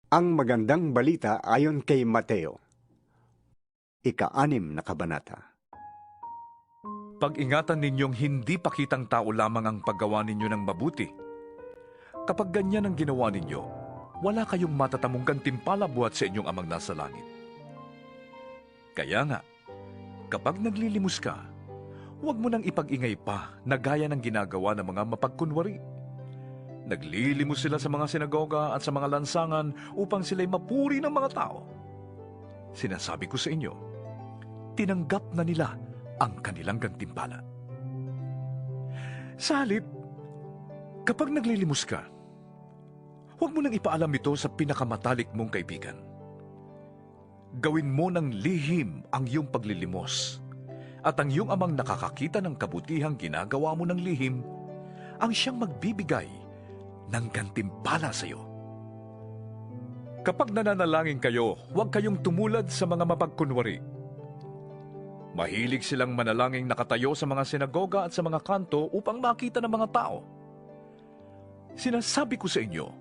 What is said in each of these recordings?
Ang magandang balita ayon kay Mateo, ika-6 na kabanata. Pag-ingatan ninyong hindi pakitang tao lamang ang paggawa ninyo ng mabuti. Kapag ganyan ang ginawa ninyo, wala kayong matatamong gantimpala buhat sa inyong amang nasa langit. Kaya nga, kapag naglilimos ka, huwag mo nang ipag-ingay pa na gaya ng ginagawa ng mga mapagkunwari. Naglilimos sila sa mga sinagoga at sa mga lansangan upang sila'y mapuri ng mga tao. Sinasabi ko sa inyo, tinanggap na nila ang kanilang gantimpala. Sa halip, kapag naglilimos ka, huwag mo nang ipaalam ito sa pinakamatalik mong kaibigan. Gawin mo ng lihim ang iyong paglilimos, at ang iyong amang nakakakita ng kabutihang ginagawa mo ng lihim, ang siyang magbibigay ng gantimpala sa iyo. Kapag nananalangin kayo, huwag kayong tumulad sa mga mapagkunwari. Mahilig silang manalangin nakatayo sa mga sinagoga at sa mga kanto upang makita ng mga tao. Sinasabi ko sa inyo,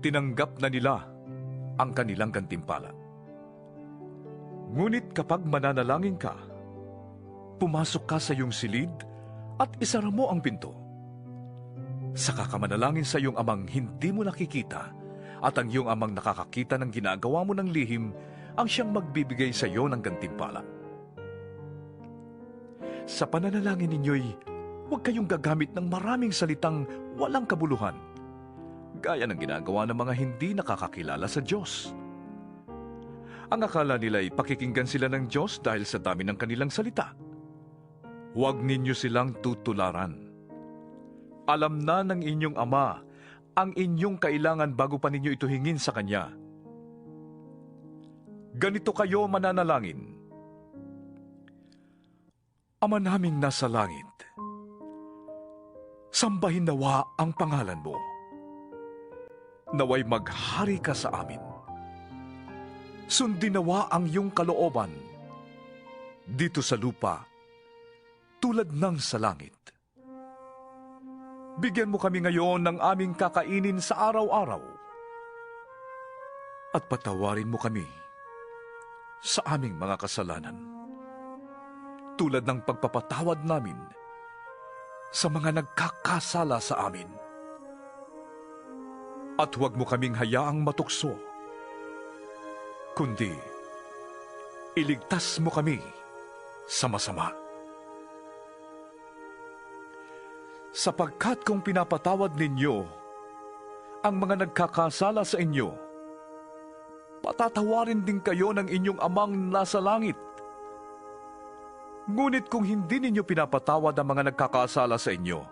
tinanggap na nila ang kanilang gantimpala. Ngunit kapag mananalangin ka, pumasok ka sa iyong silid at isara mo ang pinto. Saka ka manalangin sa iyong amang hindi mo nakikita, at ang iyong amang nakakakita ng ginagawa mo ng lihim ang siyang magbibigay sa iyo ng gantimpala. Sa pananalangin ninyo'y huwag kayong gagamit ng maraming salitang walang kabuluhan, gaya ng ginagawa ng mga hindi nakakakilala sa Diyos. Ang akala nila'y pakikinggan sila ng Diyos dahil sa dami ng kanilang salita. Huwag ninyo silang tutularan. Alam na ng inyong Ama ang inyong kailangan bago pa ninyo ito hingin sa Kanya. Ganito kayo mananalangin: Ama naming nasa langit, sambahin nawa ang pangalan mo. Naway maghari ka sa amin. Sundin nawa ang iyong kalooban, dito sa lupa, tulad ng sa langit. Bigyan mo kami ngayon ng aming kakainin sa araw-araw. At patawarin mo kami sa aming mga kasalanan, tulad ng pagpapatawad namin sa mga nagkakasala sa amin. At huwag mo kaming hayaang matukso, kundi iligtas mo kami sa masama. Sapagkat kung pinapatawad ninyo ang mga nagkakasala sa inyo, patatawarin din kayo ng inyong amang nasa langit. Ngunit kung hindi ninyo pinapatawad ang mga nagkakasala sa inyo,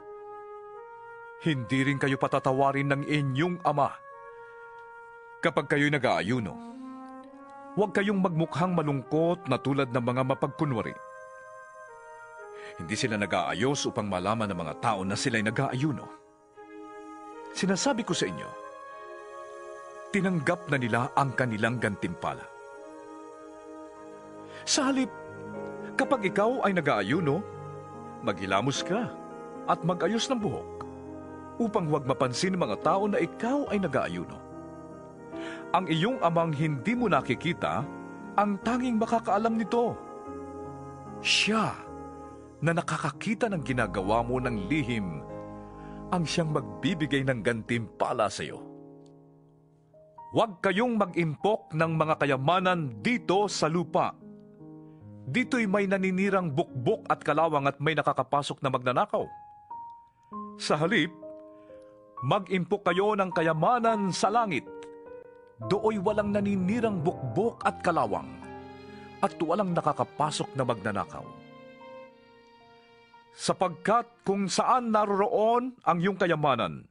hindi rin kayo patatawarin ng inyong Ama. Kapag kayo'y nag-aayuno, huwag kayong magmukhang malungkot na tulad ng mga mapagkunwari. Hindi sila nag-aayos upang malaman ng mga tao na sila'y nag-aayuno. Sinasabi ko sa inyo, tinanggap na nila ang kanilang gantimpala. Sa halip, kapag ikaw ay nag-aayuno, maghilamos ka at mag-ayos ng buhok, upang huwag mapansin ng mga tao na ikaw ay nag-aayuno. Ang iyong amang hindi mo nakikita, ang tanging makakaalam nito. Siya na nakakakita ng ginagawa mo ng lihim, ang siyang magbibigay ng gantimpala sa iyo. Huwag kayong mag-impok ng mga kayamanan dito sa lupa. Dito'y may naninirang bukbok at kalawang at may nakakapasok na magnanakaw. Sa halip, mag-impok kayo ng kayamanan sa langit. Dooy walang naninirang bukbok at kalawang, at walang nakakapasok na magnanakaw. Sapagkat kung saan naroroon ang iyong kayamanan,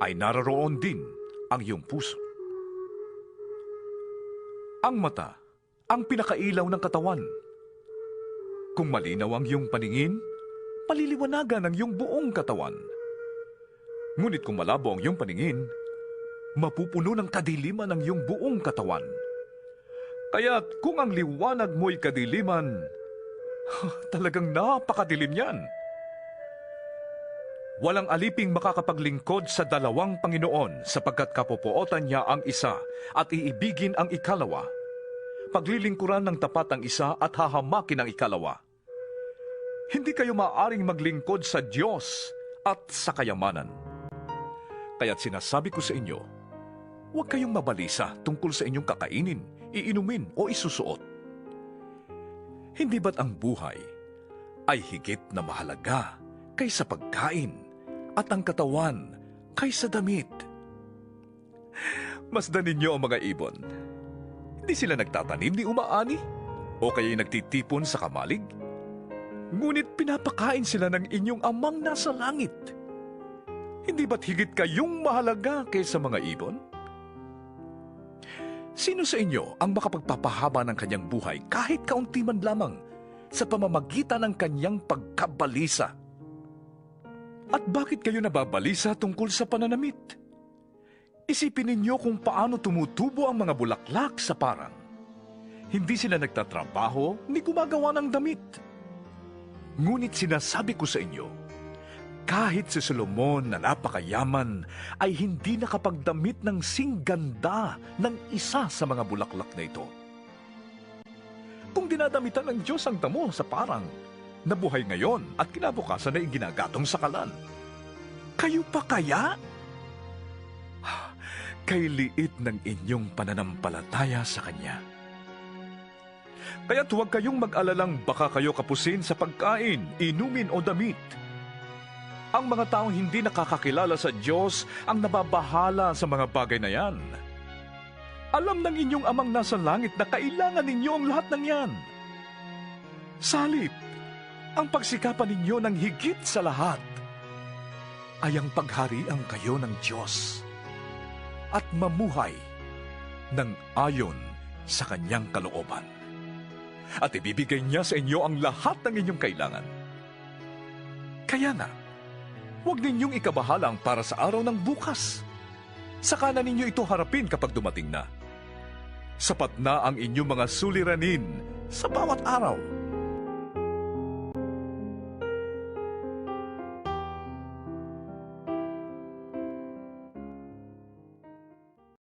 ay naroroon din ang iyong puso. Ang mata, ang pinakailaw ng katawan. Kung malinaw ang iyong paningin, paliliwanagan ang iyong buong katawan. Ngunit kung malabo ang iyong paningin, mapupuno ng kadiliman ang iyong buong katawan. Kaya't kung ang liwanag mo'y kadiliman, talagang napakadilim yan. Walang aliping makakapaglingkod sa dalawang Panginoon sapagkat kapupuotan niya ang isa at iibigin ang ikalawa. Paglilingkuran ng tapat ang isa at hahamakin ang ikalawa. Hindi kayo maaaring maglingkod sa Diyos at sa kayamanan. Kaya't sinasabi ko sa inyo, huwag kayong mabalisa tungkol sa inyong kakainin, iinumin o isusuot. Hindi ba't ang buhay ay higit na mahalaga kaysa pagkain at ang katawan kaysa damit? Masdan ninyo ang mga ibon. Hindi sila nagtatanim ni umaani o kaya'y nagtitipon sa kamalig. Ngunit pinapakain sila ng inyong amang nasa langit. Hindi ba't higit kayong mahalaga kaysa mga ibon? Sino sa inyo ang makapagpapahaba ng kanyang buhay kahit kaunti man lamang sa pamamagitan ng kanyang pagkabalisa? At bakit kayo nababalisa tungkol sa pananamit? Isipin ninyo kung paano tumutubo ang mga bulaklak sa parang. Hindi sila nagtatrabaho ni gumagawa ng damit. Ngunit sinasabi ko sa inyo, kahit si Solomon na napakayaman ay hindi nakapagdamit ng singganda ng isa sa mga bulaklak na ito. Kung dinadamitan ng Diyos ang damo sa parang, nabuhay ngayon at kinabukasan ay ginagatong sa kalan, kayo pa kaya? Kay liit ng inyong pananampalataya sa Kanya. Kaya't huwag kayong mag-alalang baka kayo kapusin sa pagkain, inumin o damit. Ang mga taong hindi nakakakilala sa Diyos ang nababahala sa mga bagay na yan. Alam ng inyong amang nasa langit na kailangan ninyo ang lahat ng yan. Salip, ang pagsikapan ninyo ng higit sa lahat ay ang pagharian kayo ng Diyos at mamuhay ng ayon sa Kanyang kalooban. At ibibigay niya sa inyo ang lahat ng inyong kailangan. Kaya nga, huwag ninyong ikabahala ang para sa araw ng bukas. Saka na ninyo ito harapin kapag dumating na. Sapat na ang inyong mga suliranin sa bawat araw.